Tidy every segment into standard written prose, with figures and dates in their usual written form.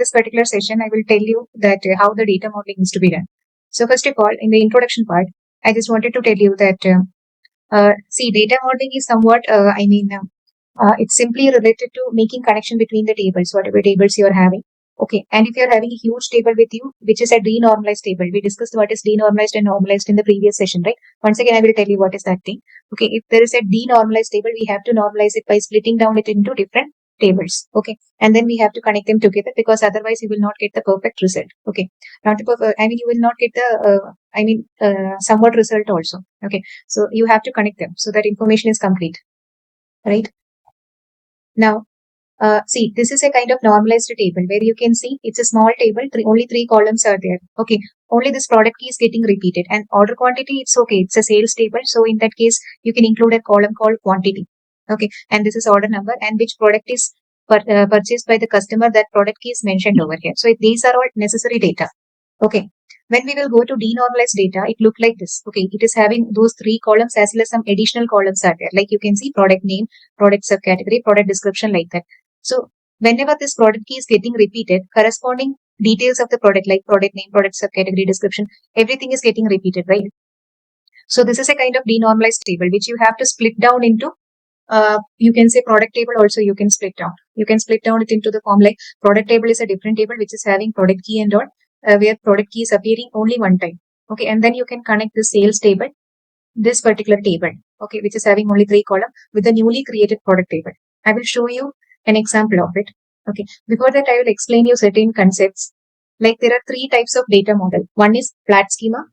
this particular session, I will tell you that how the data modeling is to be done. So first of all, in the introduction part, I just wanted to tell you that, see, data modeling is somewhat, it's simply related to making connection between the tables, whatever tables you are having. Okay, and if you are having a huge table with you, which is a denormalized table, we discussed what is denormalized and normalized in the previous session, right? Once again, I will tell you what is that thing. Okay, if there is a denormalized table, we have to normalize it by splitting down it into different tables. Okay, and then we have to connect them together, because otherwise you will not get the perfect result. Okay, not the perfect, you will not get the somewhat result also. Okay, so you have to connect them so that information is complete, right? Now, see, this is a kind of normalized table where you can see it's a small table, only three columns are there. Okay, only this product key is getting repeated, and order quantity, it's okay, it's a sales table. So in that case, you can include a column called quantity. Okay, and this is order number and which product is purchased by the customer. That product key is mentioned over here. So these are all necessary data. Okay. When we will go to denormalized data, it look like this. Okay, it is having those three columns as well as some additional columns are there. Like you can see product name, product subcategory, product description, like that. So whenever this product key is getting repeated, corresponding details of the product like product name, product subcategory, description, everything is getting repeated, right? So this is a kind of denormalized table which you have to split down into. You can say product table also you can split down. You can split down it into the form like product table is a different table which is having product key and all, where product key is appearing only one time. Okay, and then you can connect the sales table, this particular table, okay, which is having only three columns, with the newly created product table. I will show you an example of it. Okay, before that I will explain you certain concepts. Like there are three types of data model. One is flat schema,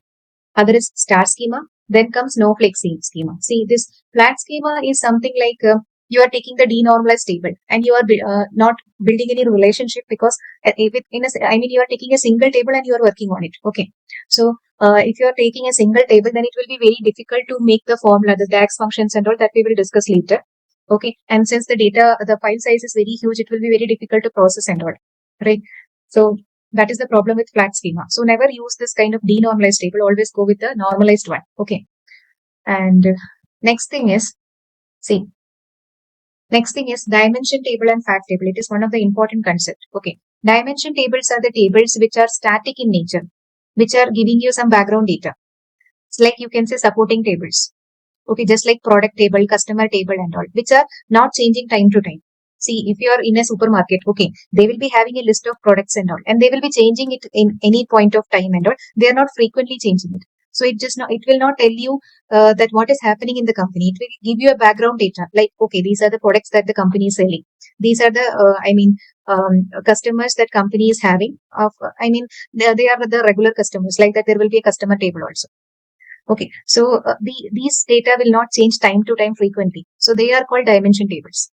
other is star schema, then comes snowflake schema. See, this flat schema is something like you are taking the denormalized table and you are not building any relationship, because you are taking a single table and you are working on it. Okay, so if you are taking a single table, then it will be very difficult to make the formula, the DAX functions and all that we will discuss later. Okay, and since the file size is very huge, it will be very difficult to process and all, right? So that is the problem with flat schema. So never use this kind of denormalized table. Always go with the normalized one. Okay. And next thing is dimension table and fact table. It is one of the important concepts. Okay. Dimension tables are the tables which are static in nature, which are giving you some background data. It's like you can say supporting tables. Okay, just like product table, customer table and all, which are not changing time to time. See, if you are in a supermarket, okay, they will be having a list of products and all, and they will be changing it in any point of time and all. They are not frequently changing it. So it will not tell you that what is happening in the company. It will give you a background data, like, okay, these are the products that the company is selling. These are the, customers that company is having. They are the regular customers. Like that, there will be a customer table also. Okay, so these data will not change time to time frequently. So they are called dimension tables.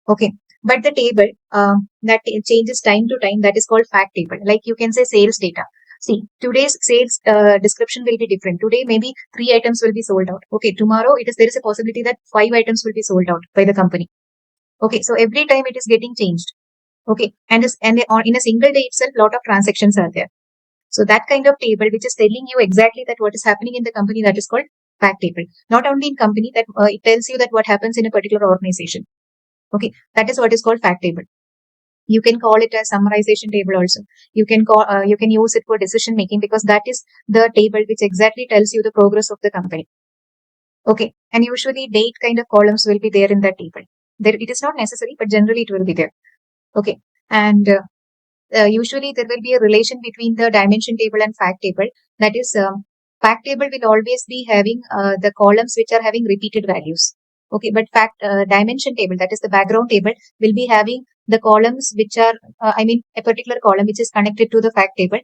Okay, but the table that changes time to time, that is called fact table. Like you can say sales data. See, today's sales description will be different. Today, maybe 3 items will be sold out. Okay, tomorrow there is a possibility that 5 items will be sold out by the company. Okay, so every time it is getting changed. Okay, and in a single day itself, lot of transactions are there. So that kind of table which is telling you exactly that what is happening in the company, that is called fact table. Not only in company, that it tells you that what happens in a particular organization. Okay, that is what is called fact table. You can call it a summarization table also. You can use it for decision making, because that is the table which exactly tells you the progress of the company. Okay, and usually date kind of columns will be there in that table. There, it is not necessary, but generally it will be there. Okay, and usually there will be a relation between the dimension table and fact table. That is, fact table will always be having the columns which are having repeated values. Okay, but dimension table, that is the background table, will be having the columns which are, a particular column which is connected to the fact table.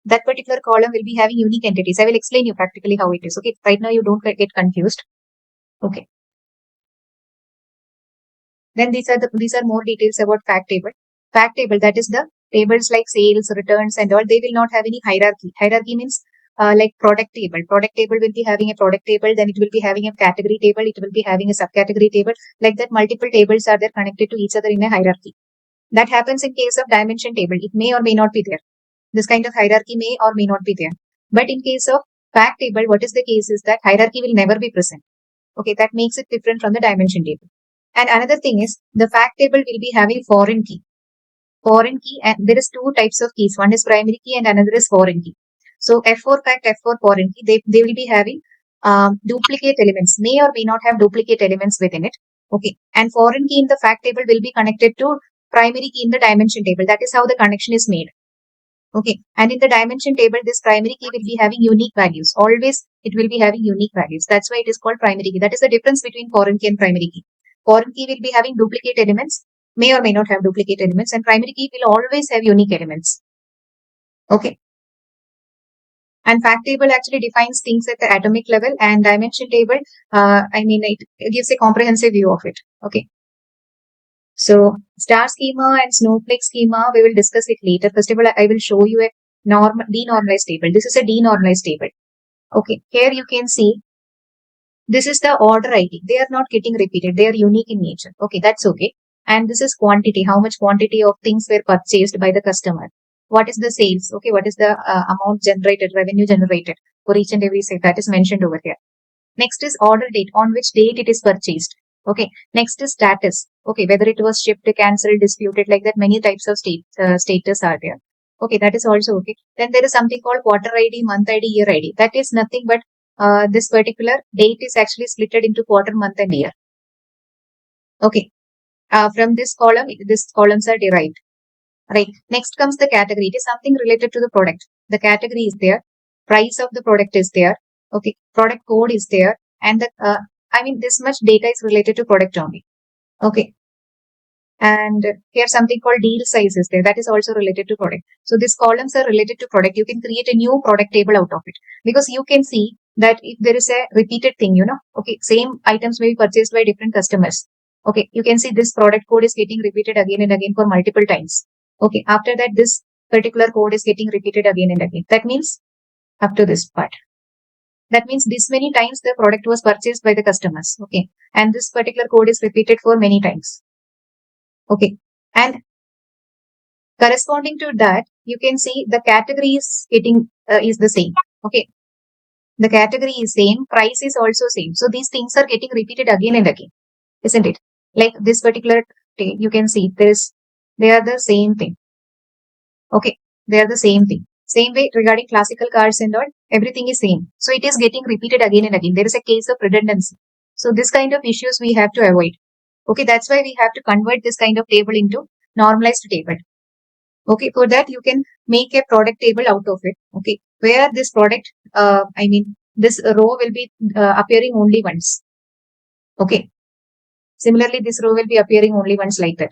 That particular column will be having unique entities. I will explain you practically how it is. Okay, right now you don't get confused. Okay. Then these are more details about fact table. Fact table, that is the tables like sales, returns and all, they will not have any hierarchy. Hierarchy means like product table. Product table will be having a product table, then it will be having a category table, it will be having a subcategory table. Like that, multiple tables are there connected to each other in a hierarchy. That happens in case of dimension table. It may or may not be there. This kind of hierarchy may or may not be there. But in case of fact table, what is the case is that hierarchy will never be present. Okay, that makes it different from the dimension table. And another thing is the fact table will be having foreign key. foreign key, and there is two types of keys. One is primary key and another is foreign key. So F4 fact, F4 foreign key, they will be having duplicate elements, may or may not have duplicate elements within it. Okay. And foreign key in the fact table will be connected to primary key in the dimension table. That is how the connection is made. Okay. And in the dimension table, this primary key will be having unique values. Always it will be having unique values. That's why it is called primary key. That is the difference between foreign key and primary key. Foreign key will be having duplicate elements, may or may not have duplicate elements, and primary key will always have unique elements. Okay. And fact table actually defines things at the atomic level, and dimension table, it gives a comprehensive view of it. Okay. So star schema and snowflake schema, we will discuss it later. First of all, I will show you a denormalized table. This is a denormalized table. Okay, here you can see this is the order ID. They are not getting repeated. They are unique in nature. Okay, that's okay. And this is quantity. How much quantity of things were purchased by the customer? What is the sales? Okay, what is the amount generated, revenue generated for each and every sale? That is mentioned over here. Next is order date, on which date it is purchased. Okay. Next is status. Okay, whether it was shipped, cancelled, disputed, like that. Many types of status are there. Okay, that is also okay. Then there is something called quarter ID, month ID, year ID. That is nothing but this particular date is actually splitted into quarter, month, and year. Okay. From this column, these columns are derived. Right. Next comes the category. It is something related to the product. The category is there. Price of the product is there. Okay. Product code is there. And this much data is related to product only. Okay. And here something called deal size is there. That is also related to product. So these columns are related to product. You can create a new product table out of it, because you can see that if there is a repeated thing, okay, same items may be purchased by different customers. Okay. You can see this product code is getting repeated again and again for multiple times. Okay. After that, this particular code is getting repeated again and again. That means up to this part. That means this many times the product was purchased by the customers. Okay. And this particular code is repeated for many times. Okay. And corresponding to that, you can see the category is getting, is the same. Okay. The category is same. Price is also same. So these things are getting repeated again and again. Isn't it? Like this particular thing, you can see they are the same thing. Okay. They are the same thing. Same way regarding classical cards and all, everything is same. So it is getting repeated again and again. There is a case of redundancy. So this kind of issues we have to avoid. Okay, that's why we have to convert this kind of table into normalized table. Okay, for that you can make a product table out of it. Okay, where this product, this row will be appearing only once. Okay, similarly, this row will be appearing only once, like that.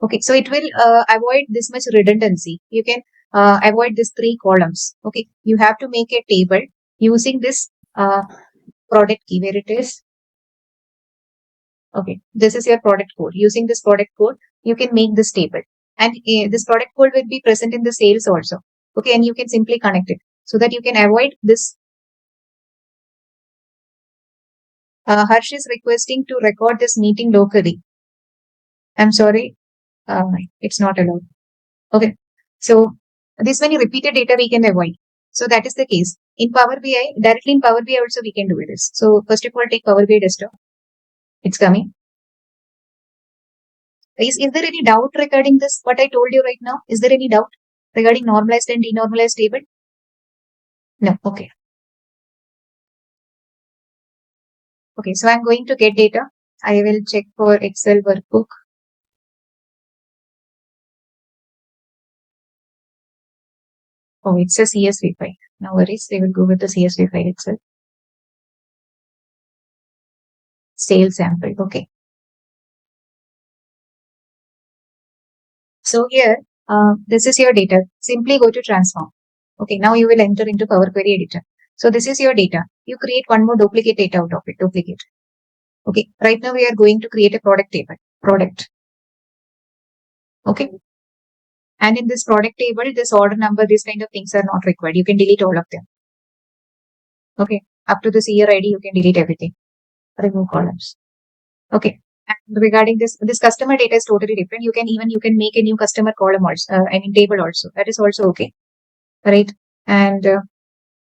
Okay, so it will avoid this much redundancy. You can avoid these three columns. Okay, you have to make a table using this product key, where it is. Okay, this is your product code. Using this product code, you can make this table. And this product code will be present in the sales also. Okay, and you can simply connect it so that you can avoid this. Harsh is requesting to record this meeting locally. I'm sorry, it's not allowed. Okay, so this many repeated data we can avoid. So that is the case. In Power BI, directly in Power BI also we can do this. So first of all, take Power BI desktop. It's coming. Is there any doubt regarding this, what I told you right now? Is there any doubt regarding normalized and denormalized table? No. Okay. Okay. So I'm going to get data. I will check for Excel workbook. Oh, it's a CSV file. No worries. We will go with the CSV file itself. Sales sample. Okay. So here, this is your data. Simply go to transform. Okay. Now you will enter into Power Query Editor. So this is your data. You create one more duplicate data out of it. Duplicate. Okay. Right now we are going to create a product table. Product. Okay. And in this product table, this order number, these kind of things are not required. You can delete all of them. Okay. Up to this year ID, you can delete everything. Remove columns. Okay. And regarding this customer data is totally different. You can make a new customer column also, table also. That is also okay. Right. And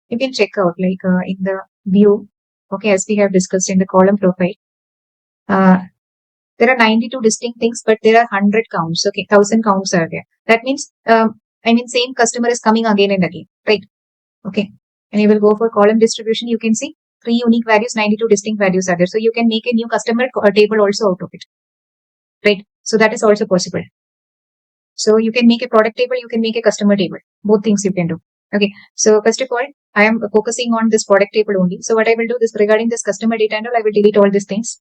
you can check out in the view. Okay. As we have discussed in the column profile. There are 92 distinct things, but there are 100 counts. Okay, 1000 counts are there. That means, same customer is coming again and again, right? Okay. And you will go for column distribution. You can see 3 unique values, 92 distinct values are there. So you can make a new customer table also out of it, right? So that is also possible. So you can make a product table, you can make a customer table. Both things you can do. Okay. So first of all, I am focusing on this product table only. So what I will do is regarding this customer data and all, I will delete all these things.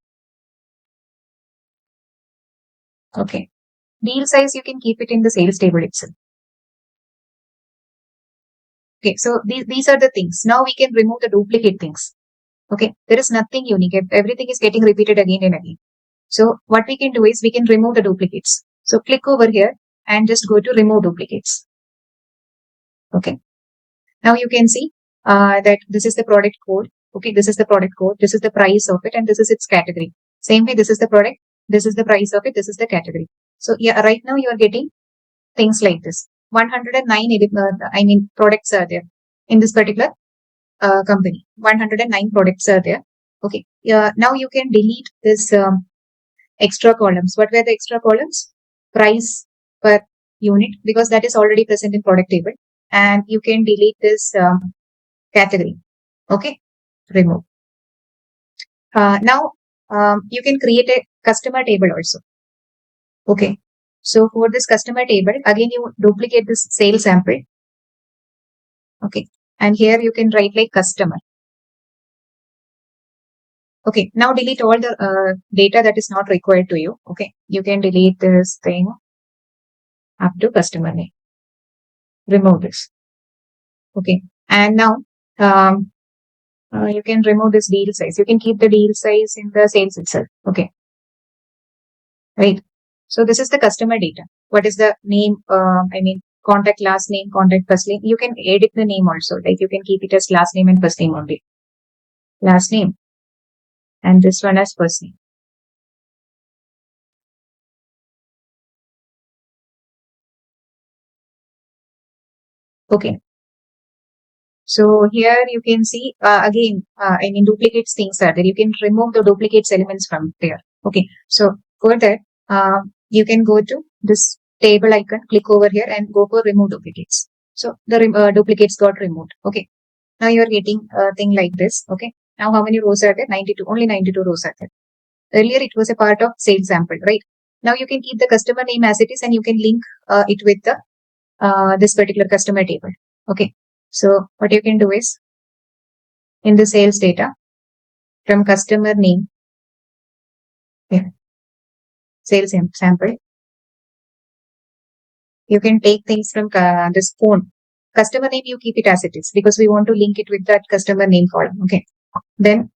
Okay. Deal size, you can keep it in the sales table itself. Okay. So these are the things. Now we can remove the duplicate things. Okay. There is nothing unique. Everything is getting repeated again and again. So what we can do is we can remove the duplicates. So click over here and just go to remove duplicates. Okay. Now you can see that this is the product code. Okay, this is the product code. This is the price of it, and this is its category. Same way, this is the product. This is the price of it. This is the category. So yeah, right now you are getting things like this. 109 products are there in this particular company. 109 products are there. Okay. Now you can delete this extra columns. What were the extra columns? Price per unit, because that is already present in product table. And you can delete this category. Okay, remove. Now you can create a customer table also. Okay, so for this customer table, again you duplicate this sales sample. Okay, and here you can write like customer. Okay, now delete all the data that is not required to you. Okay, you can delete this thing up to customer name. Remove this. Okay, and now you can remove this deal size. You can keep the deal size in the sales itself. Okay. Right. So this is the customer data. What is the name? Contact last name, contact first name. You can edit the name also. Like you can keep it as last name and first name only. Last name. And this one as first name. Okay. So here you can see again, duplicates things are there. You can remove the duplicates elements from there. Okay. So for that, you can go to this table icon, click over here and go for remove duplicates. So the duplicates got removed. Okay. Now you are getting a thing like this. Okay. Now how many rows are there? 92. Only 92 rows are there. Earlier it was a part of sales sample, right? Now you can keep the customer name as it is and you can link it with the this particular customer table. Okay. So what you can do is in the sales data from customer name, sales sample, you can take things from this phone. Customer name, you keep it as it is because we want to link it with that customer name column. Okay. Then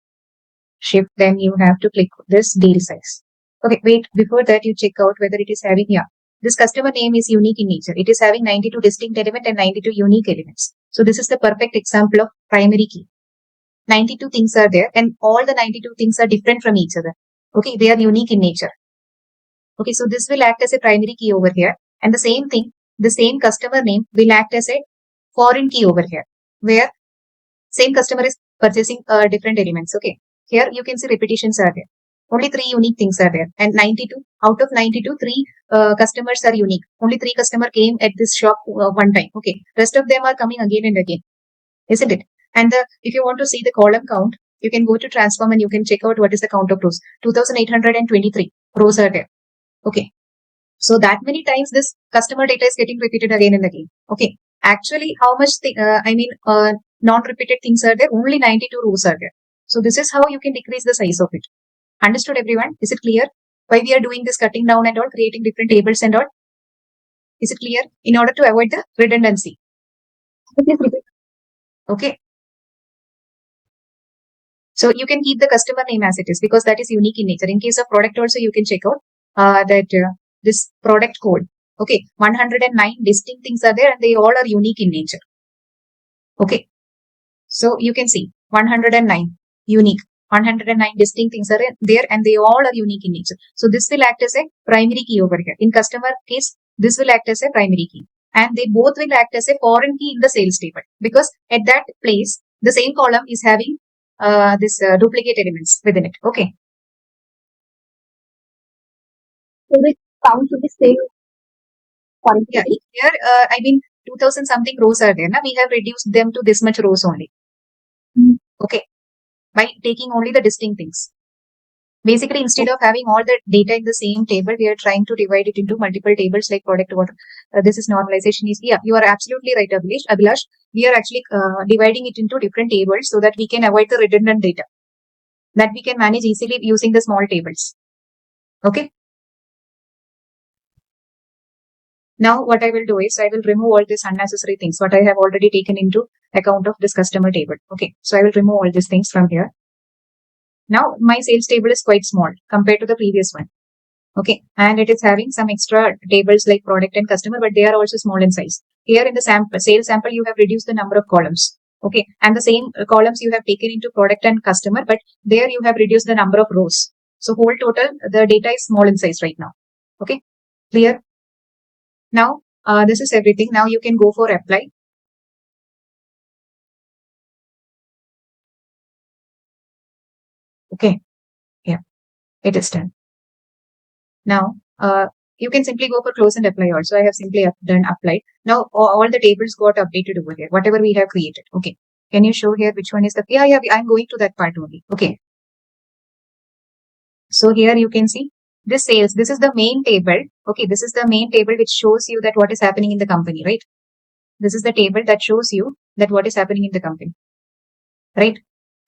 shift, then you have to click this deal size. Okay, wait, before that you check out whether it is having, this customer name is unique in nature. It is having 92 distinct elements and 92 unique elements. So this is the perfect example of primary key. 92 things are there and all the 92 things are different from each other. Okay, they are unique in nature. Okay, so this will act as a primary key over here. And the same thing, the same customer name will act as a foreign key over here, where same customer is purchasing different elements. Okay, here you can see repetitions are there. Only 3 unique things are there. And 92, out of 92, 3 customers are unique. Only 3 customers came at this shop one time. Okay, rest of them are coming again and again. Isn't it? And if you want to see the column count, you can go to transform and you can check out what is the count of rows. 2823 rows are there. Okay. So that many times this customer data is getting repeated again and again. Okay. Actually, how much non-repeated things are there? Only 92 rows are there. So this is how you can decrease the size of it. Understood, everyone? Is it clear? Why we are doing this cutting down and all, creating different tables and all? Is it clear? In order to avoid the redundancy. Okay. So you can keep the customer name as it is because that is unique in nature. In case of product also, you can check out that this product code. Okay, 109 distinct things are there and they all are unique in nature. Okay, so you can see 109 unique, 109 distinct things are there and they all are unique in nature. So this will act as a primary key over here. In customer case, this will act as a primary key and they both will act as a foreign key in the sales table because at that place, the same column is having this duplicate elements within it. Okay. So the count should be same Yeah, quantity. here, 2000 something rows are there. Now we have reduced them to this much rows only. Okay, by taking only the distinct things. Basically, instead of having all the data in the same table, we are trying to divide it into multiple tables like product water. This is normalization. Yeah, you are absolutely right, Abhilash. We are actually dividing it into different tables so that we can avoid the redundant data that we can manage easily using the small tables. Okay. Now what I will do is I will remove all these unnecessary things, what I have already taken into account of this customer table. Okay. So I will remove all these things from here. Now my sales table is quite small compared to the previous one. Okay. And it is having some extra tables like product and customer, but they are also small in size. Here in the sales sample, you have reduced the number of columns. Okay. And the same columns you have taken into product and customer, but there you have reduced the number of rows. So whole total, the data is small in size right now. Okay. Clear? Now, this is everything. Now you can go for apply. Okay. Yeah, it is done. Now, you can simply go for close and apply also. I have simply done applied. Now, all the tables got updated over here, whatever we have created. Okay. Can you show here which one is the, yeah, I'm going to that part only. Okay. So here you can see this sales. This is the main table. Okay. This is the main table which shows you that what is happening in the company, right? This is the table that shows you that what is happening in the company, right?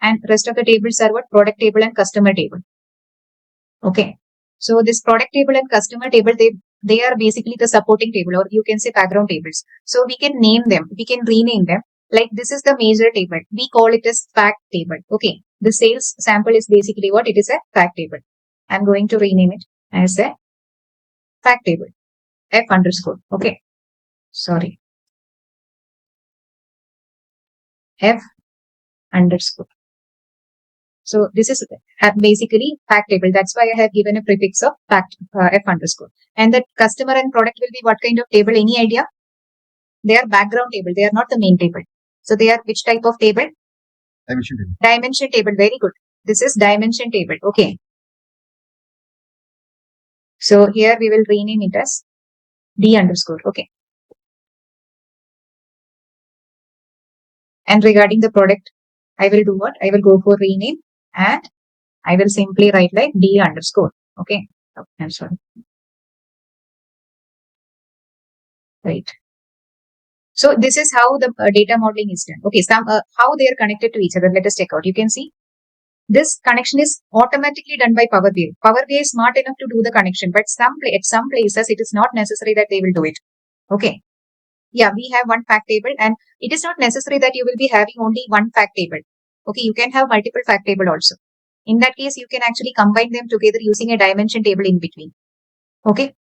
And rest of the tables are what? Product table and customer table. Okay. So this product table and customer table, they are basically the supporting table, or you can say background tables. So we can name them, we can rename them. Like this is the major table. We call it as fact table. Okay. The sales sample is basically what? It is a fact table. I'm going to rename it as a fact table. F underscore. Okay. Sorry. F underscore. So this is basically fact table. That's why I have given a prefix of fact F underscore. And that customer and product will be what kind of table? Any idea? They are background table. They are not the main table. So they are which type of table? Dimension table. Dimension table. Very good. This is dimension table. Okay. So here we will rename it as D underscore. Okay. And regarding the product, I will do what? I will go for rename and I will simply write like D underscore. Okay. Oh, I'm sorry. Right. So this is how the data modeling is done. Okay. How they are connected to each other. Let us check out. You can see this connection is automatically done by Power BI. Power BI is smart enough to do the connection, but at some places it is not necessary that they will do it. Okay. Yeah, we have one fact table, and it is not necessary that you will be having only one fact table. Okay, you can have multiple fact table also. In that case, you can actually combine them together using a dimension table in between. Okay.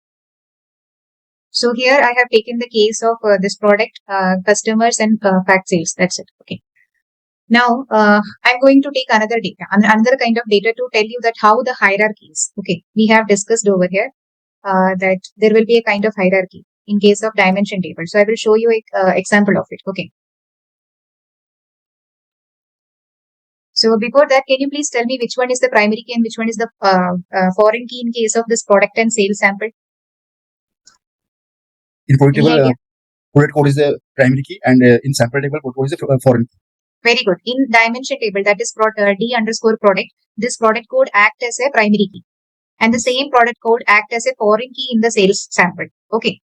So here I have taken the case of this product, customers and fact sales. That's it. Okay. Now, I'm going to take another kind of data to tell you that how the hierarchy is. Okay, we have discussed over here that there will be a kind of hierarchy in case of dimension table. So I will show you an example of it. Okay. So before that, can you please tell me which one is the primary key and which one is the foreign key in case of this product and sales sample? In product table, product code is the primary key, and in sample table, product code is the foreign key. Very good. In dimension table, that is D underscore product, this product code act as a primary key. And the same product code act as a foreign key in the sales sample. Okay.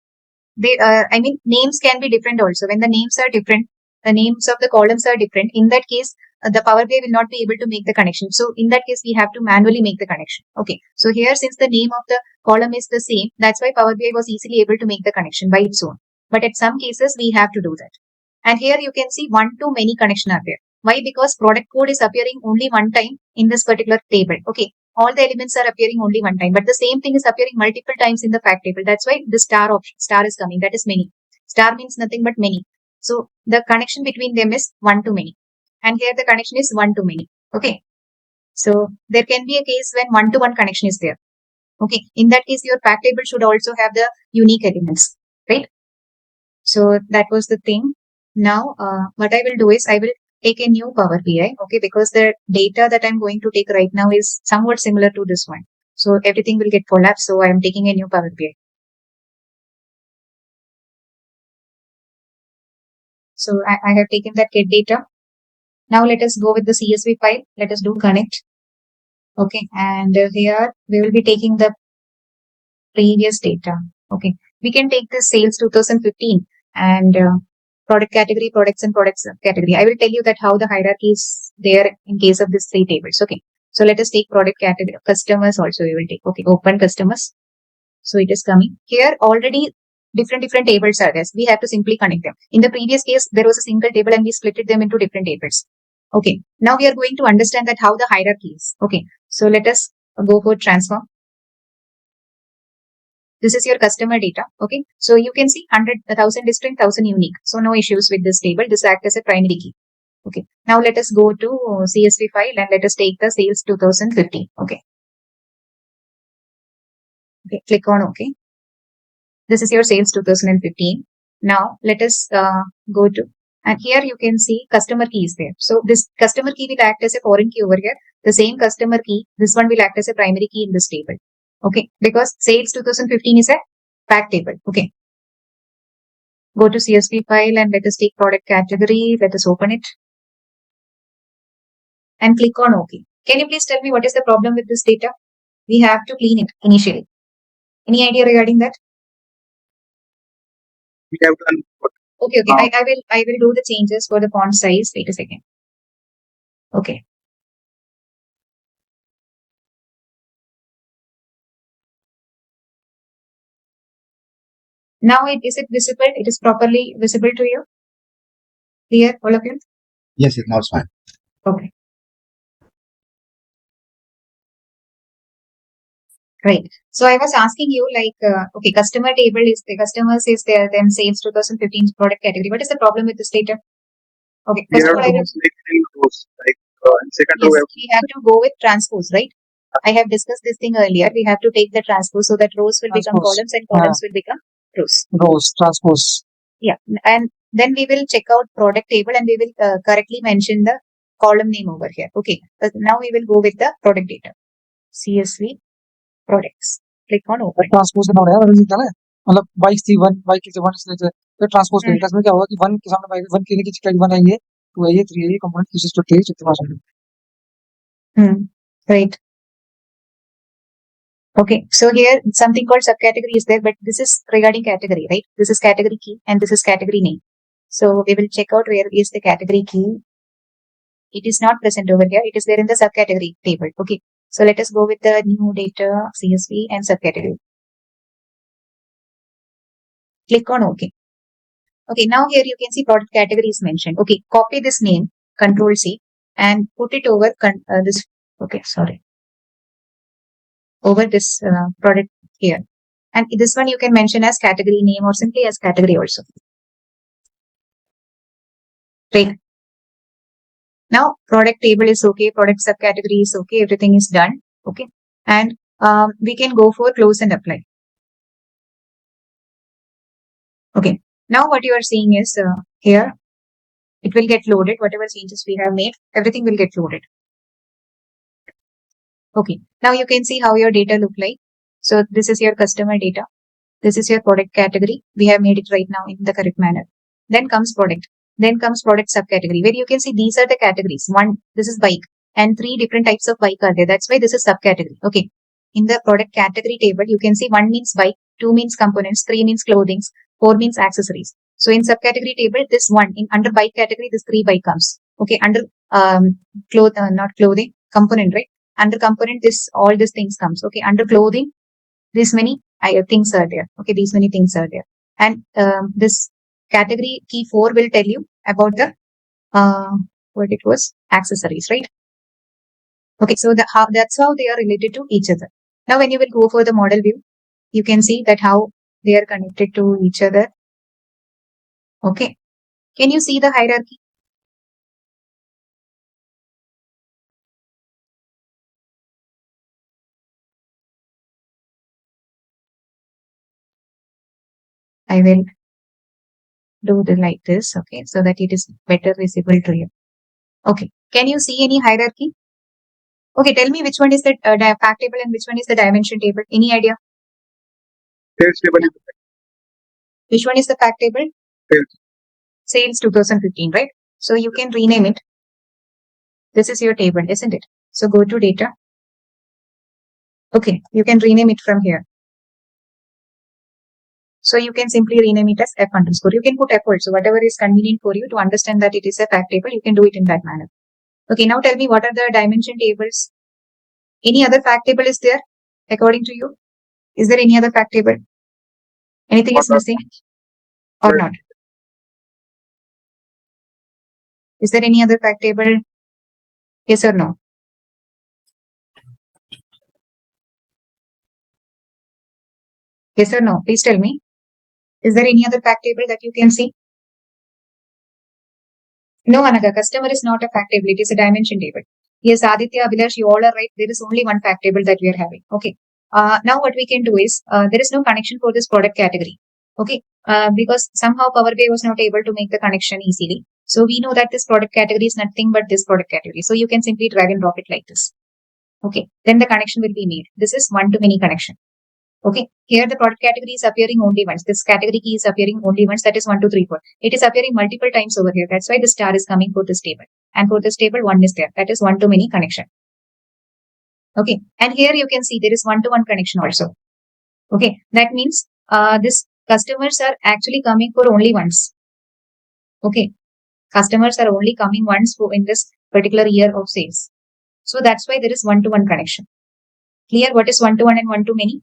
Names can be different also. When the names are different, the names of the columns are different. In that case, the Power BI will not be able to make the connection. So in that case, we have to manually make the connection. Okay. So here, since the name of the column is the same, that's why Power BI was easily able to make the connection by its own. But at some cases, we have to do that. And here you can see one to many connection are there. Why? Because product code is appearing only one time in this particular table. Okay. All the elements are appearing only one time, but the same thing is appearing multiple times in the fact table. That's why the star is coming. That is many. Star means nothing but many. So the connection between them is one to many. And here the connection is one to many. Okay. So there can be a case when one to one connection is there. Okay. In that case, your fact table should also have the unique elements, right? So that was the thing. Now, what I will do is I will take a new Power BI, okay, because the data that I'm going to take right now is somewhat similar to this one. So everything will get collapsed. So I am taking a new Power BI. So I have taken that get data. Now let us go with the CSV file. Let us do connect. Okay. And here we will be taking the previous data. Okay. We can take the sales 2015 and product category, products and products category. I will tell you that how the hierarchy is there in case of these three tables. Okay. So let us take product category, customers also we will take. Okay. Open customers. So it is coming here already. Different tables are there. We have to simply connect them. In the previous case, there was a single table and we split them into different tables. Okay. Now we are going to understand that how the hierarchy is. Okay. So let us go for transform. This is your customer data. Okay. So you can see 100, 1000 distinct, 1000 unique. So no issues with this table. This acts as a primary key. Okay. Now let us go to CSV file and let us take the sales 2015. Okay. Okay. Click on OK. This is your sales 2015. Now let us go to, and here you can see customer key is there. So this customer key will act as a foreign key over here. The same customer key, this one will act as a primary key in this table. Okay. Because sales 2015 is a fact table. Okay. Go to CSV file and let us take product category. Let us open it and click on OK. Can you please tell me what is the problem with this data? We have to clean it initially. Any idea regarding that? We have done. Okay. I will do the changes for the font size. Wait a second. Okay. Now is it visible? It is properly visible to you? Clear, all of you? Yes, now it's fine. Okay. Right. So I was asking you okay, customer table is the customers is there, then sales 2015 product category. What is the problem with this data? Okay. We First of have all, to select in rows. Like in second row, yes, we have to go with transpose, right? I have discussed this thing earlier. We have to take the transpose so that rows will become Transpose. columns and columns will become rows. Rows, transpose. Yeah. And then we will check out product table and we will correctly mention the column name over here. Okay. Now we will go with the product data. CSV products. Click on open. Transpose करना पड़ेगा वरना निकला है मतलब bike थी one bike की one इसलिए तो ट्रांसपोज करेगा इसमें क्या होगा कि वन के सामने बाइक वन की चिकलाइट वन आई है टू आई है थ्री आई है कंपोनेंट किसी तो थे चित्र पास Right. Okay. So here something called subcategory is there, but this is regarding category, right? This is category key and this is category name. So we will check out where is the category key. It is not present over here. It is there in the subcategory table. Okay. So let us go with the new data, CSV and subcategory. Click on OK. Okay. Now here you can see product category is mentioned. Okay. Copy this name, Control C, and put it over this. Okay. Sorry. Over this product here. And this one you can mention as category name or simply as category also. Right. Now product table is okay. Product subcategory is okay. Everything is done. Okay. And we can go for close and apply. Okay. Now what you are seeing is here, it will get loaded. Whatever changes we have made, everything will get loaded. Okay. Now you can see how your data look like. So this is your customer data. This is your product category. We have made it right now in the correct manner. Then comes product. Then comes product subcategory where you can see these are the categories. One, this is bike and three different types of bike are there. That's why this is subcategory. Okay. In the product category table, you can see one means bike, two means components, three means clothing, four means accessories. So in subcategory table, this one in under bike category, this three bike comes. Okay. Under not clothing, component, right? Under component, this all these things comes. Okay. Under clothing, this many things are there. Okay. These many things are there. And this category key 4 will tell you about the what it was accessories, right? Okay, so that's how they are related to each other. Now when you will go for the model view, you can see that how they are connected to each other. Okay, can you see the hierarchy? I will do the like this, okay, so that it is better visible to you. Okay, can you see any hierarchy? Okay, tell me which one is the fact table and which one is the dimension table. Any idea? Sales table is Which one is the fact table? sales. Sales 2015, right? So you can rename it. This is your table, isn't it? So go to data. Okay, you can rename it from here. So you can simply rename it as F underscore. You can put F also, whatever is convenient for you to understand that it is a fact table, you can do it in that manner. Okay, now tell me what are the dimension tables? Any other fact table is there according to you? Is there any other fact table? Anything is missing or not? Is there any other fact table? Yes or no? Yes or no? Please tell me. Is there any other fact table that you can see? No, Anaga, customer is not a fact table. It is a dimension table. Yes, Aditya, Abhilash, you all are right. There is only one fact table that we are having. Okay. Now what we can do is, there is no connection for this product category. Okay. Because somehow Power BI was not able to make the connection easily. So we know that this product category is nothing but this product category. So you can simply drag and drop it like this. Okay. Then the connection will be made. This is one-to-many connection. Okay, here the product category is appearing only once. This category key is appearing only once. That is 1, 2, 3, 4. It is appearing multiple times over here. That's why the star is coming for this table. And for this table, 1 is there. That is one-to-many connection. Okay, and here you can see there is one-to-one connection also. Okay, that means this customers are actually coming for only once. Okay, customers are only coming once for in this particular year of sales. So that's why there is one-to-one connection. Clear what is one-to-one and one-to-many?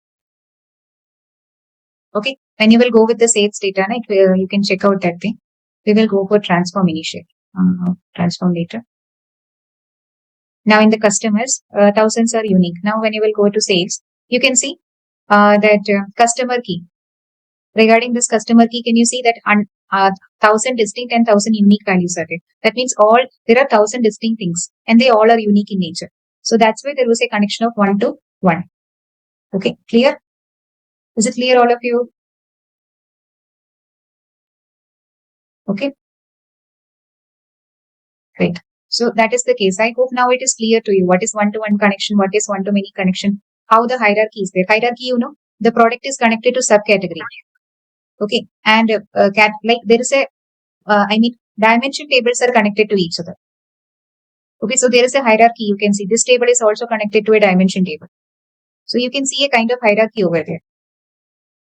Okay, when you will go with the sales data, right, you can check out that thing. We will go for transform initiate, transform data. Now in the customers, thousands are unique. Now when you will go to sales, you can see that customer key. Regarding this customer key, can you see that 1,000 distinct and 1,000 unique values are there? That means there are 1,000 distinct things and they all are unique in nature. So that's why there was a connection of 1 to 1. Okay, clear? Is it clear all of you? Okay. Great. So that is the case. I hope now it is clear to you what is one-to-one connection, what is one-to-many connection, how the hierarchy is there. Hierarchy, the product is connected to subcategory. Okay. And like there is dimension tables are connected to each other. Okay. So there is a hierarchy. You can see this table is also connected to a dimension table. So you can see a kind of hierarchy over there.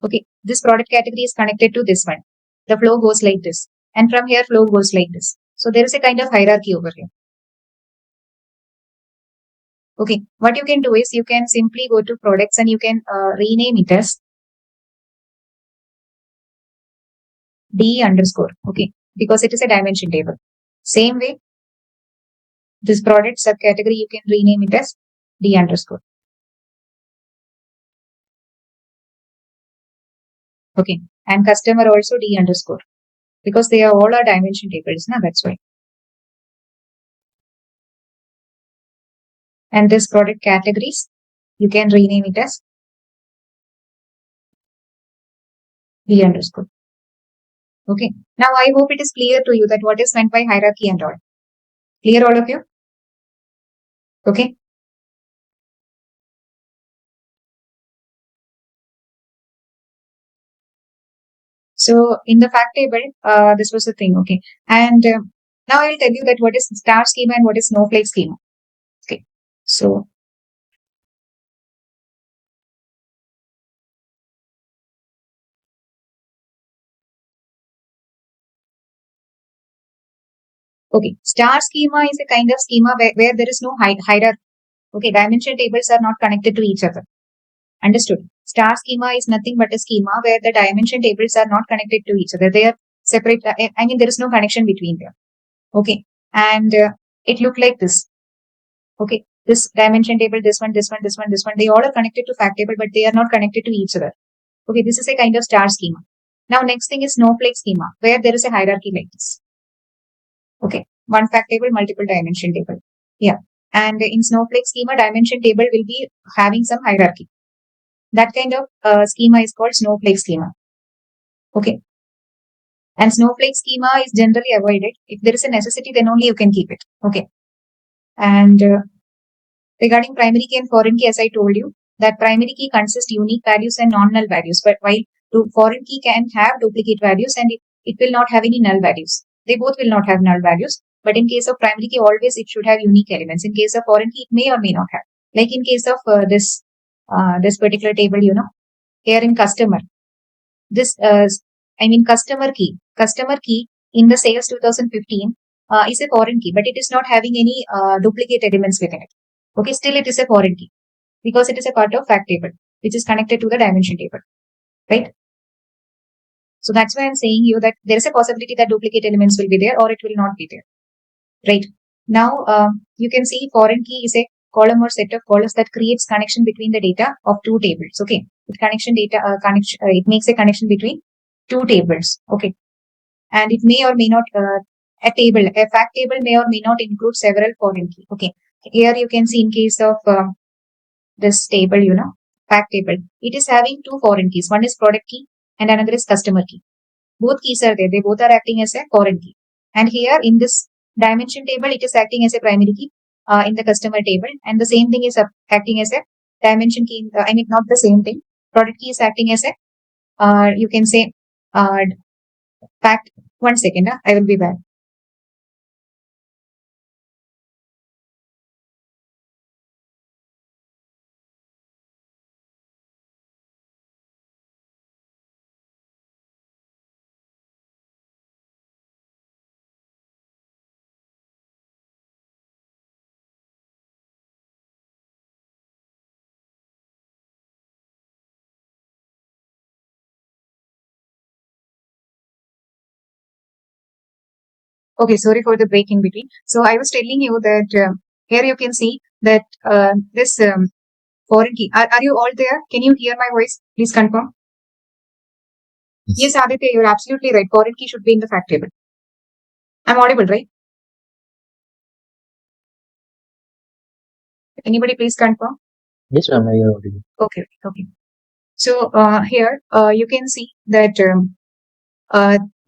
Okay. This product category is connected to this one. The flow goes like this. And from here, flow goes like this. So there is a kind of hierarchy over here. Okay, what you can do is you can simply go to products and you can rename it as D underscore. Okay, because it is a dimension table. Same way, this product subcategory you can rename it as D underscore. Okay, and customer also D underscore because they are all our dimension tables. Now that's why. And this product categories you can rename it as D underscore. Okay, now I hope it is clear to you that what is meant by hierarchy and all. Clear all of you? Okay. So in the fact table, this was the thing. Okay. And now I'll tell you that what is star schema and what is snowflake schema. Okay. So okay, star schema is a kind of schema where there is no hierarchy. Okay, dimension tables are not connected to each other. Understood? Star schema is nothing but a schema where the dimension tables are not connected to each other. They are separate. I mean, there is no connection between them. Okay, and it looked like this. Okay, this dimension table, this one, this one, this one, this one, they all are connected to fact table, but they are not connected to each other. Okay, this is a kind of star schema. Now, next thing is snowflake schema, where there is a hierarchy like this. Okay, one fact table, multiple dimension table. Yeah, and in snowflake schema, dimension table will be having some hierarchy. That kind of schema is called snowflake schema. Okay, and snowflake schema is generally avoided. If there is a necessity, then only you can keep it. Okay, and Regarding primary key and foreign key, as I told you, that primary key consists unique values and non-null values, but while foreign key can have duplicate values and it will not have any null values. They both will not have null values, but in case of primary key, always it should have unique elements. In case of foreign key, it may or may not have. Like in case of this particular table, here in customer, this customer key in the sales 2015 is a foreign key, but it is not having any duplicate elements within it. Okay, still it is a foreign key because it is a part of fact table, which is connected to the dimension table, right? So that's why I'm saying you that there is a possibility that duplicate elements will be there or it will not be there, right? Now, you can see foreign key is a column or set of columns that creates connection between the data of two tables. Okay, it makes a connection between two tables. Okay, and it may or may not a fact table may or may not include several foreign key. Okay, here you can see in case of this table, fact table, it is having two foreign keys. One is product key and another is customer key. Both keys are there. They both are acting as a foreign key. And here in this dimension table, it is acting as a primary key in the customer table. And the same thing is acting as a dimension key. Not the same thing. Product key is acting as a, you can say, fact. 1 second. I will be back. Okay, sorry for the break in between. So I was telling you that here you can see that this foreign key. Are you all there? Can you hear my voice? Please confirm. Yes, Aditya, you're absolutely right. Foreign key should be in the fact table. I'm audible, right? Anybody please confirm? Yes, ma'am, you're audible. Okay. So here you can see that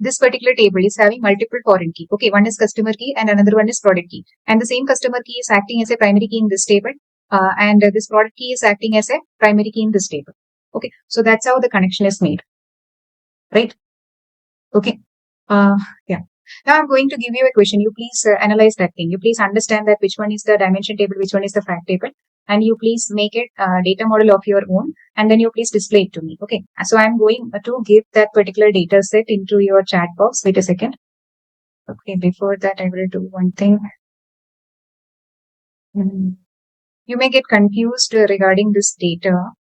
this particular table is having multiple foreign key. Okay, one is customer key and another one is product key. And the same customer key is acting as a primary key in this table. And this product key is acting as a primary key in this table. Okay, so that's how the connection is made. Right? Okay. Yeah. Now I'm going to give you a question. You please analyze that thing. You please understand that which one is the dimension table, which one is the fact table, and you please make it a data model of your own, and then you please display it to me. Okay. So I'm going to give that particular data set into your chat box. Wait a second. Okay. Before that, I will do one thing. You may get confused regarding this data.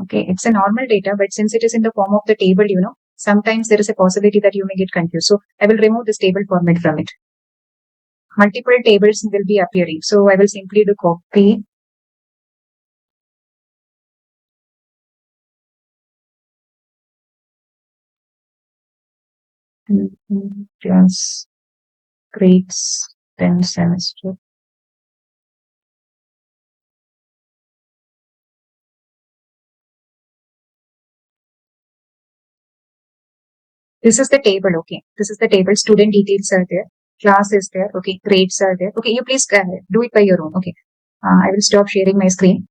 Okay. It's a normal data, but since it is in the form of the table, sometimes there is a possibility that you may get confused. So I will remove this table format from it. Multiple tables will be appearing. So I will simply do copy. Plus grades 10 semester. This is the table. Okay. This is the table. Student details are there. Class is there. Okay. Grades are there. Okay. You please do it by your own. Okay. I will stop sharing my screen.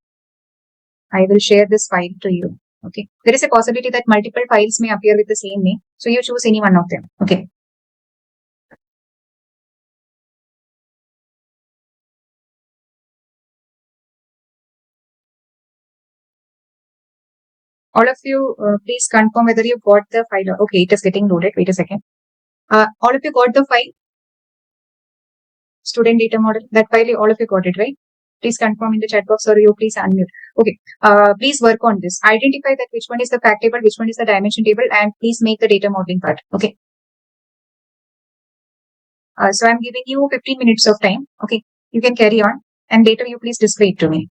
I will share this file to you. Okay. There is a possibility that multiple files may appear with the same name. So you choose any one of them. Okay. All of you, please confirm whether you got the file. Okay. It is getting loaded. Wait a second. All of you got the file? Student data model. That file, all of you got it, right? Please confirm in the chat box or you please unmute. Okay. Please work on this. Identify that which one is the fact table, which one is the dimension table, and please make the data modeling part. Okay. So I'm giving you 15 minutes of time. Okay. You can carry on and later you please display it to me.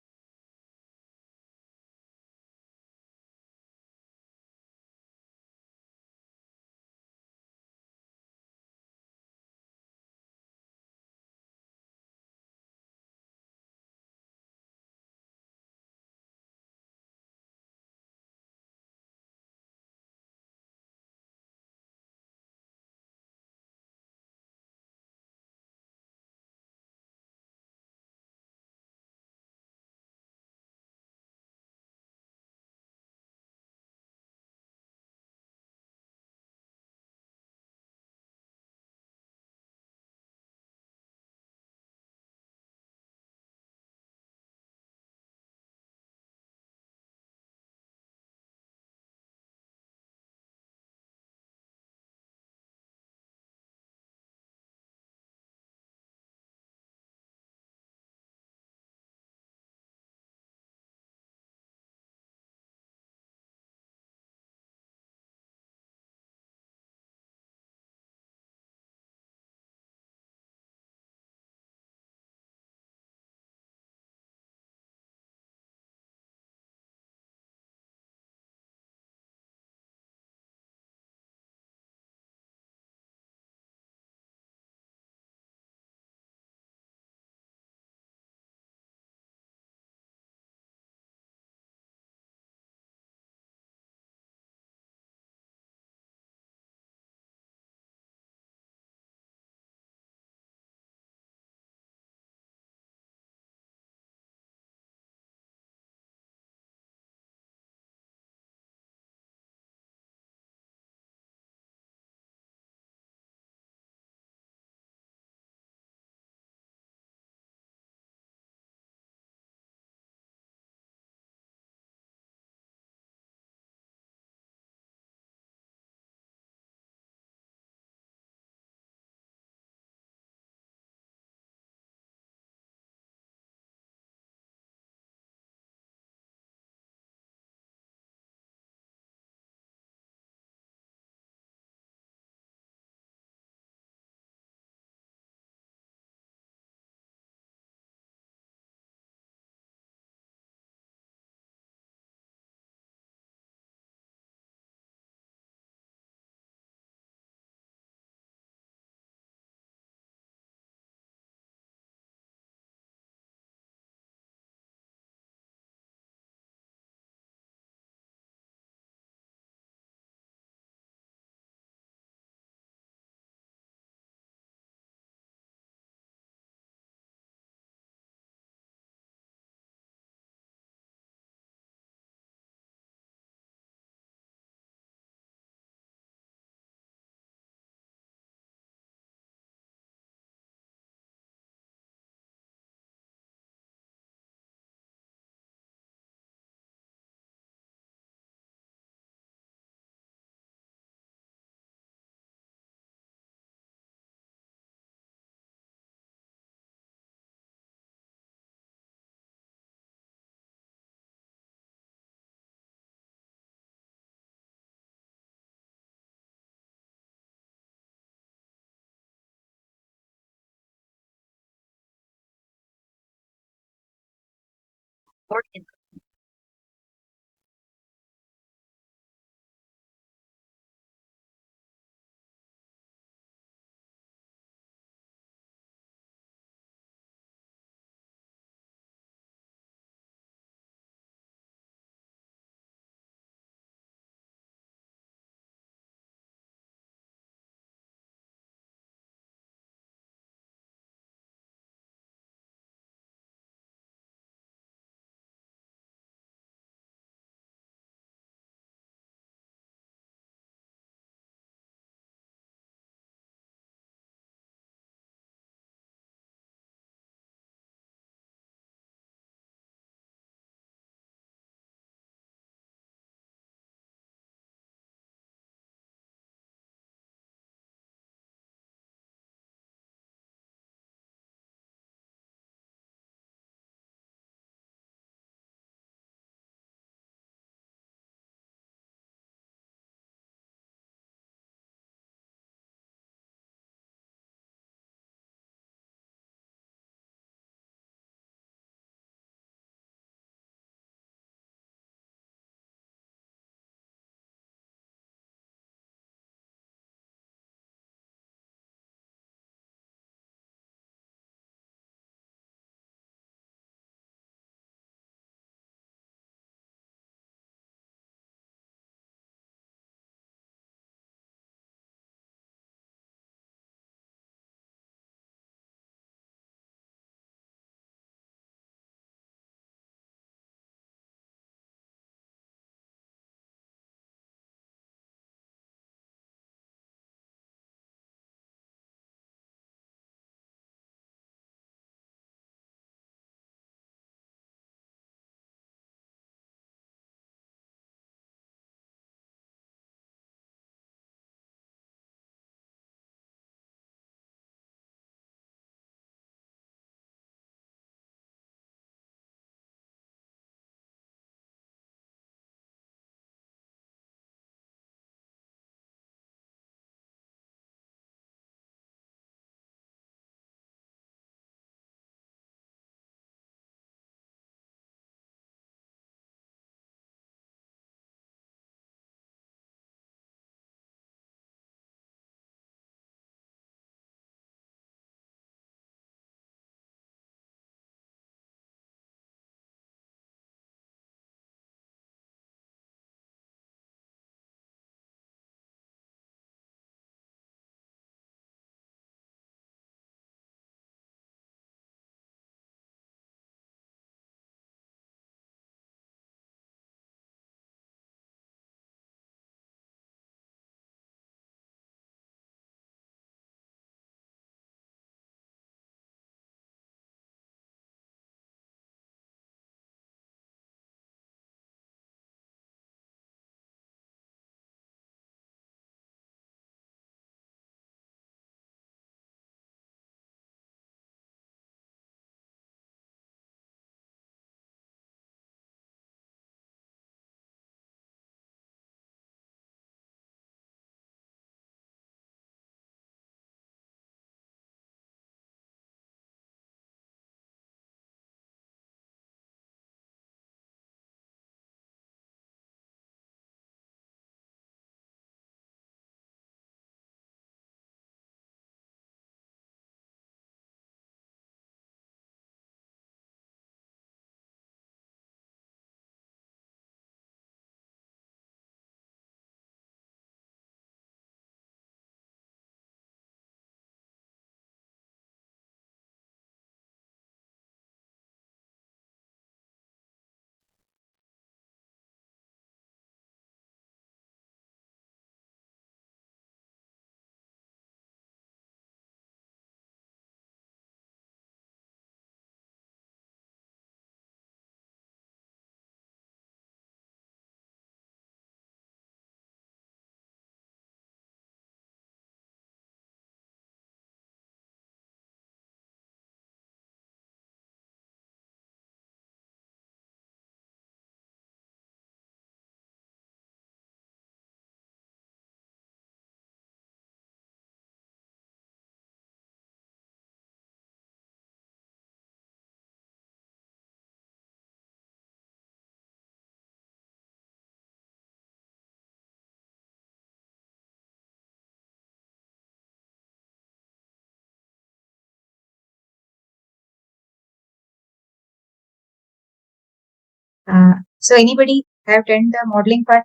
So anybody have done the modeling part?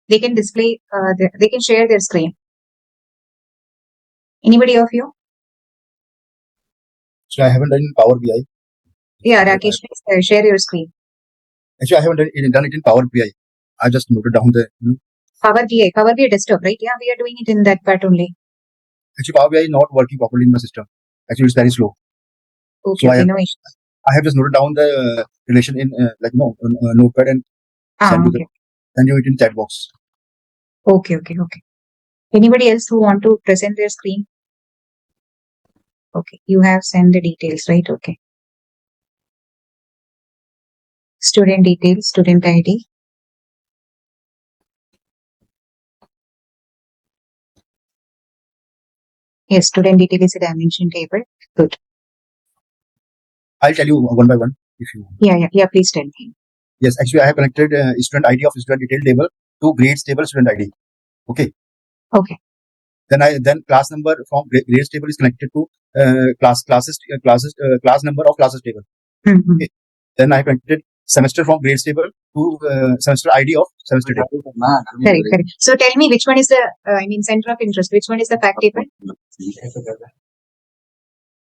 They can display, they can share their screen. Anybody of you? So I haven't done in Power BI. Yeah, Rakesh, please share your screen. Actually, I haven't done it in Power BI. I just noted down the Power BI desktop, right? Yeah, we are doing it in that part only. actually Power BI is not working properly in my system. Actually, it's very slow. Okay, So okay, no issues. I have just noted down the relation in Notepad and send you it in chat box. Okay. Anybody else who want to present their screen? Okay, you have sent the details, right? Okay. Student details, student ID. Yes, student detail is a dimension table. Good. I'll tell you one by one if you want. Yeah, please tell me. Yes, actually, I have connected student ID of student detail table to grades table student ID. Okay. Then class number from grades table is connected to class number of classes table. Okay. Then I connected semester from grades table to semester ID of semester table. Correct. So tell me which one is the center of interest. Which one is the fact table?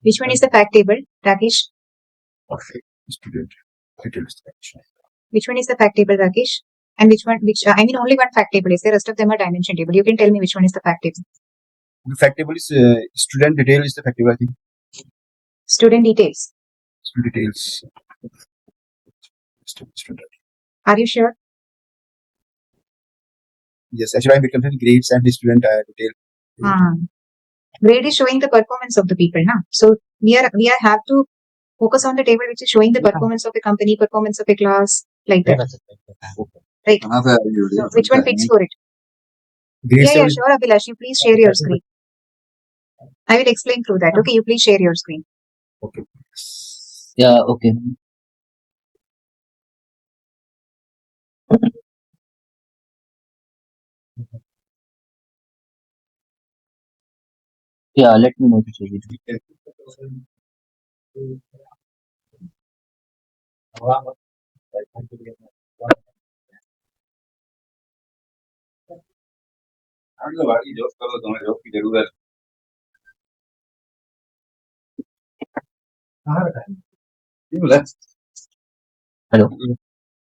Which one is the fact table, Rakesh? Okay. Student detail is Which one is the fact table, Rakesh? And only one fact table is there. Rest of them are dimension table. You can tell me which one is the fact table. The fact table is student detail is the fact table, I think. Student details. Student details. Student. Are you sure? Yes, actually, I'm confusing grades and the student detail. Grade is showing the performance of the people, now. So we have to focus on the table which is showing the performance of a company, performance of a class, like that. Right. So which one fits for it? Grades Yeah, sure, Abhilash. You please share your screen. I will explain through that. Okay, you please share your screen. Okay. Yeah, okay. Yeah, let me know to share it.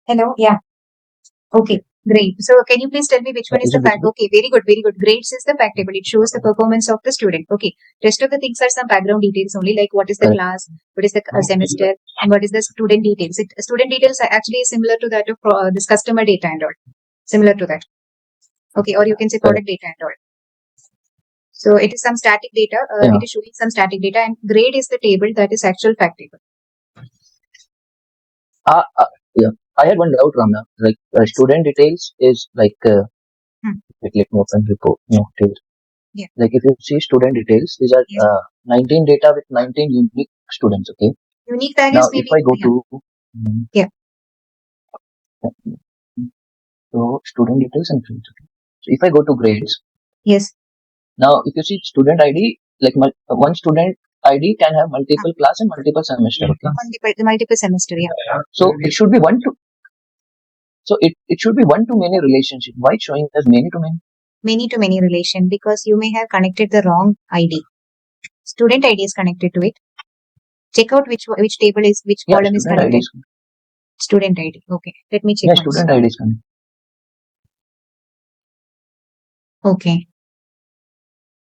Hello, yeah. Okay, great. So can you please tell me which one is the fact? Okay, very good. Grades is the fact table. It shows the performance of the student. Okay, rest of the things are some background details only, like what is the class, what is the semester, and what is the student details. Student details are actually similar to that of this customer data and all. Similar to that. Okay, or you can say product data and all. So it is some static data. It is showing some static data, and grade is the table that is actual fact table. Yeah, I had one doubt, Ramya. Like student details is like let me open report. No, yeah. Like if you see student details, these are 19 data with 19 unique students. Okay. Unique values. Now, if I go to so student details and fields. Okay. So if I go to grades. Yes. Now, if you see student ID, like one student ID can have multiple class and multiple semester. Okay? Multiple semester, yeah. So it should be one to. So it should be one to many relationship. Why it's showing as many to many? Many to many relation because you may have connected the wrong ID. Student ID is connected to it. Check out which table is which column is connected. Student ID. Okay, let me check. Yeah, student ID is connected. Okay.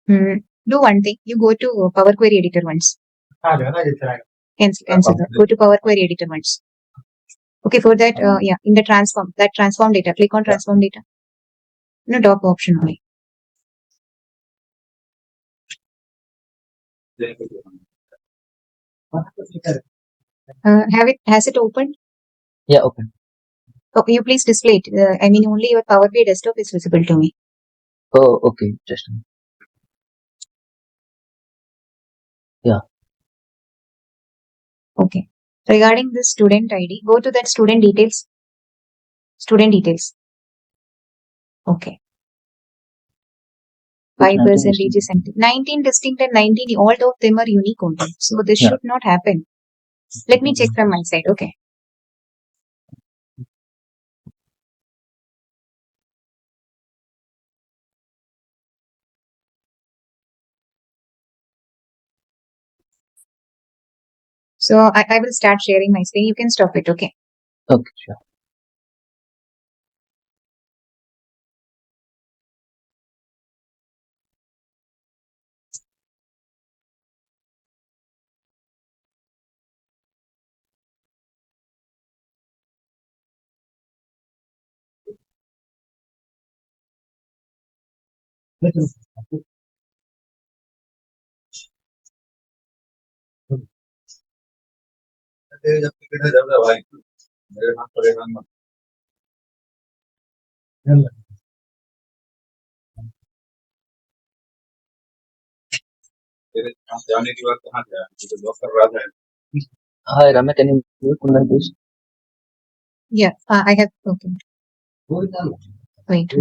Do one thing. You go to Power Query Editor once. Cancel. Go to Power Query Editor once. Okay, for that, in the transform data, click on transform data. No, top option only. Has it opened? Yeah, open. Okay, you please display it. Only your Power BI desktop is visible to me. Oh, okay. Just a minute. Yeah. Okay. Regarding this student ID, go to that student details. Student details. Okay. 5% is 19 distinct and 19, all of them are unique only. So this should not happen. Let me check from my side. Okay. So I will start sharing my screen. You can stop it. Okay. Okay, sure. Hi, Ramya, can you mute Kundan, please? Yeah, I have. Okay. Wait.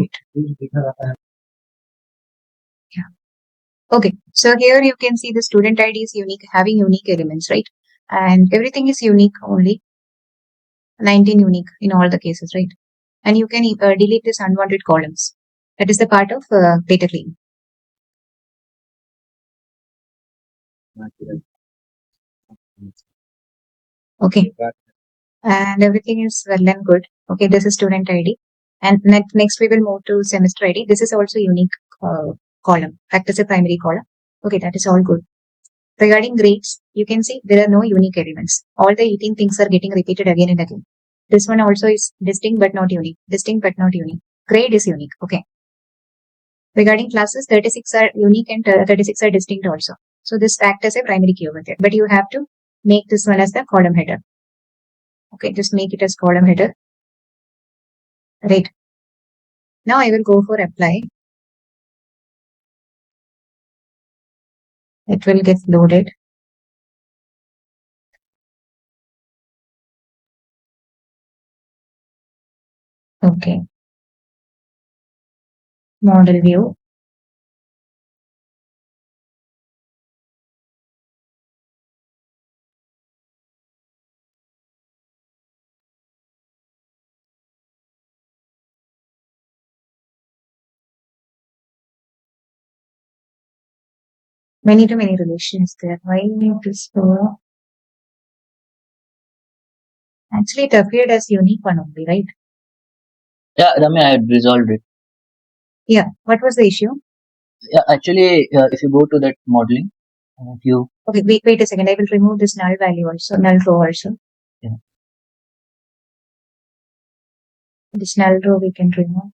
Yeah. Okay. So here you can see the student ID is unique, having unique elements, right? And everything is unique only, 19 unique in all the cases, right? And you can delete this unwanted columns. That is the part of data clean. Okay. And everything is well and good. Okay, this is student ID. And next we will move to semester ID. This is also unique column, act as a primary column. Okay, that is all good. Regarding grades, you can see there are no unique elements. All the 18 things are getting repeated again and again. This one also is distinct but not unique. Distinct but not unique. Grade is unique. Okay. Regarding classes, 36 are unique and 36 are distinct also. So this act as a primary key over there. But you have to make this one as the column header. Okay, just make it as column header. Right. Now I will go for apply. It will get loaded. Okay. Model view. Many to many relations there. Why need this for? Actually, it appeared as unique one only, right? Yeah, Ramya, I had resolved it. Yeah. What was the issue? Yeah, actually, if you go to that modeling, if you Okay, wait a second. I will remove this null value also, null row also. Yeah. This null row we can remove.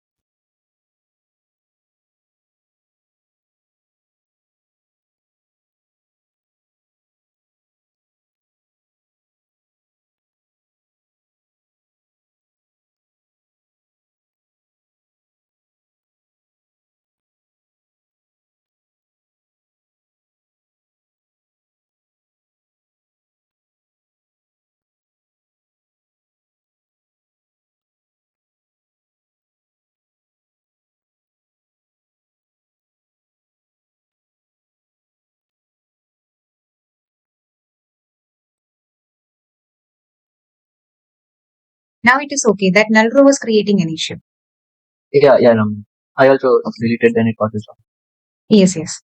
Now it is okay. That null row was creating an issue. yeah, Ramya. I also deleted then it got resolved. Yes.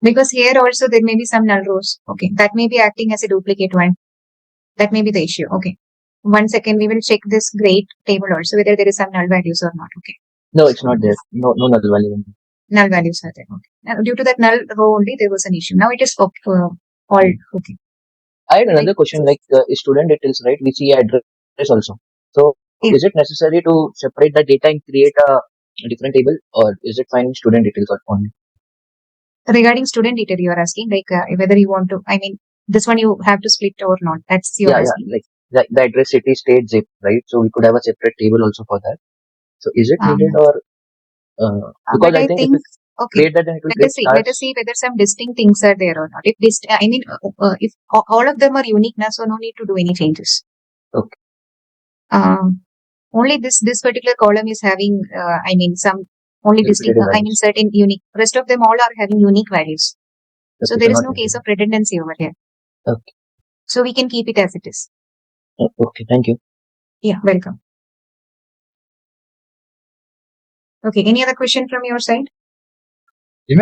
Because here also there may be some null rows. Okay, that may be acting as a duplicate one. That may be the issue. Okay. 1 second, we will check this grade table also whether there is some null values or not. Okay. No, it's not there. No null value. Null values are there. Okay. Now, due to that null row only, there was an issue. Now it is okay, all okay. I had another question, like student details, right? We see address also. So Yeah. is it necessary to separate the data and create a different table, or is it fine in student details only? Regarding student detail, you are asking like whether you want to. I mean, this one you have to split or not. That's your asking. Like the address, city, state, zip, right? So we could have a separate table also for that. So is it needed, or because But I I think if think we okay. create that, then it will Let create us see. Let us stars. see whether some distinct things are there or not. If this, I mean, if all of them are unique, now so no need to do any changes. Okay. Only this particular column is having, I mean, some only distinct. Repetitive I mean, values. certain unique. Rest of them all are having unique values. So Okay, there so is not no case needed. of redundancy over here. Okay. So we can keep it as it is. Okay, thank you. Yeah, welcome. Okay, any other question from your side?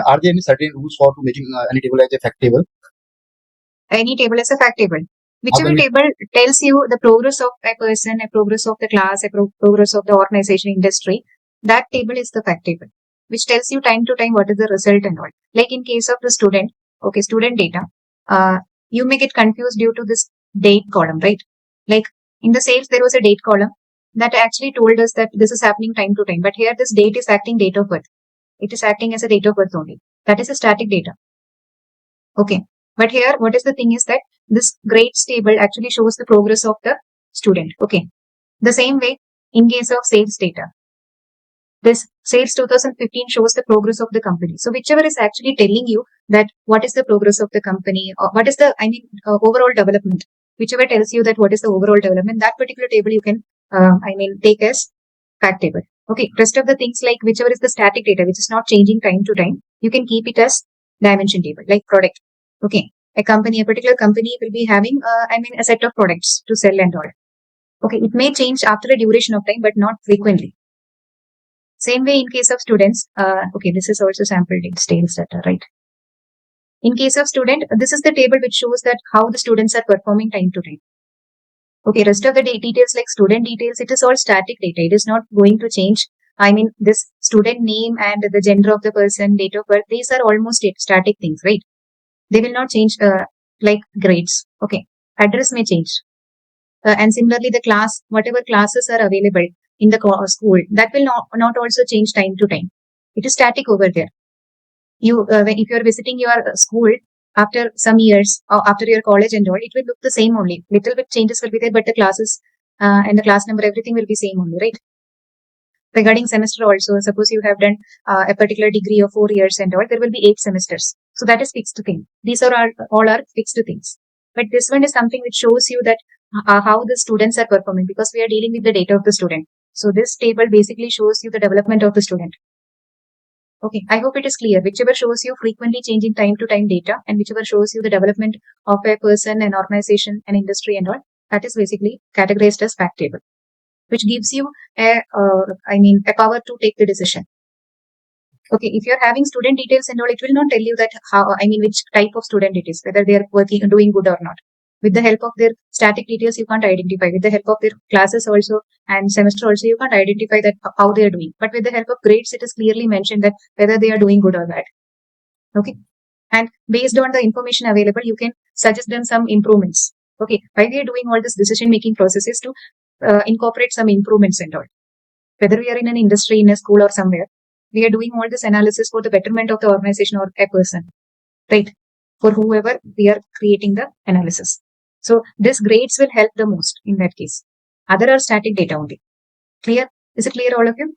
Are there any certain rules for to making any table as a fact table? Any table is a fact table. Whichever can we- table tells you the progress of a person, a progress of the class, a progress of the organization, industry, that table is the fact table, which tells you time to time what is the result and all. Like in case of the student, okay, student data, you may get confused due to this date column, right? Like in the sales, there was a date column that actually told us that this is happening time to time. But here, this date is acting date of birth. It is acting as a date of birth only. That is a static data. Okay. But here, what is the thing is that this grades table actually shows the progress of the student. Okay. The same way, in case of sales data, this sales 2015 shows the progress of the company. So whichever is actually telling you that what is the progress of the company, or what is the, overall development, whichever tells you that what is the overall development, that particular table you can, take as fact table. Okay. Rest of the things like whichever is the static data, which is not changing time to time, you can keep it as dimension table, like product. Okay. A particular company will be having, a set of products to sell and all. Okay. It may change after a duration of time, but not frequently. Same way in case of students, okay, this is also sampled in sales data, right? In case of student, this is the table which shows that how the students are performing time to time. Okay, rest of the details like student details, it is all static data. It is not going to change. This student name and the gender of the person, date of birth, these are almost static things, right? They will not change like grades. Okay, address may change. And similarly, the class, whatever classes are available in the school, that will not also change time to time. It is static over there. If you are visiting your school after some years or after your college and all, it will look the same only. Little bit changes will be there, but the classes and the class number, everything will be same only, right? Regarding semester also, suppose you have done a particular degree of 4 years and all, there will be 8 semesters. So that is fixed thing. These are all are fixed things. But this one is something which shows you that how the students are performing, because we are dealing with the data of the student. So this table basically shows you the development of the student. Okay, I hope it is clear. Whichever shows you frequently changing time to time data, and whichever shows you the development of a person, an organization, an industry and all, that is basically categorized as fact table, which gives you a power to take the decision. Okay, if you're having student details and all, it will not tell you that which type of student it is, whether they are doing good or not. With the help of their static details, you can't identify. With the help of their classes also and semester also, you can't identify that how they are doing. But with the help of grades, it is clearly mentioned that whether they are doing good or bad. Okay. And based on the information available, you can suggest them some improvements. Okay. Why we are doing all this decision-making processes to incorporate some improvements and all. Whether we are in an industry, in a school or somewhere, we are doing all this analysis for the betterment of the organization or a person, right? For whoever we are creating the analysis. So this grades will help the most in that case. Other are static data only. Clear? Is it clear, all of you?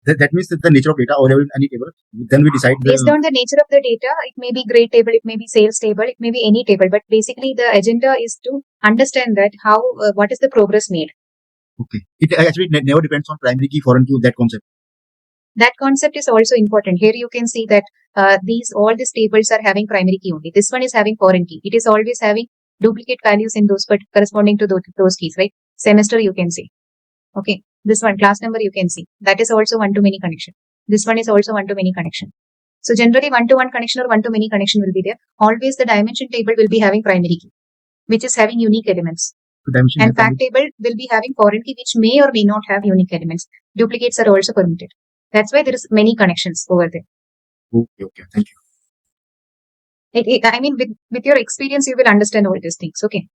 That means that the nature of data or any table, then we decide Based on the nature of the data, it may be grade table, it may be sales table, it may be any table. But basically, the agenda is to understand that how what is the progress made. Okay. It actually never depends on primary key, foreign key, that concept. That concept is also important. Here you can see that all these tables are having primary key only. This one is having foreign key. It is always having duplicate values in those, but corresponding to those keys, right? Semester you can see. Okay. This one, class number you can see. That is also one-to-many connection. This one is also one-to-many connection. So generally one-to-one connection or one-to-many connection will be there. Always the dimension table will be having primary key, which is having unique elements. And fact table will be having foreign key, which may or may not have unique elements. Duplicates are also permitted. That's why there is many connections over there. Okay. Thank you. With your experience, you will understand all these things. Okay.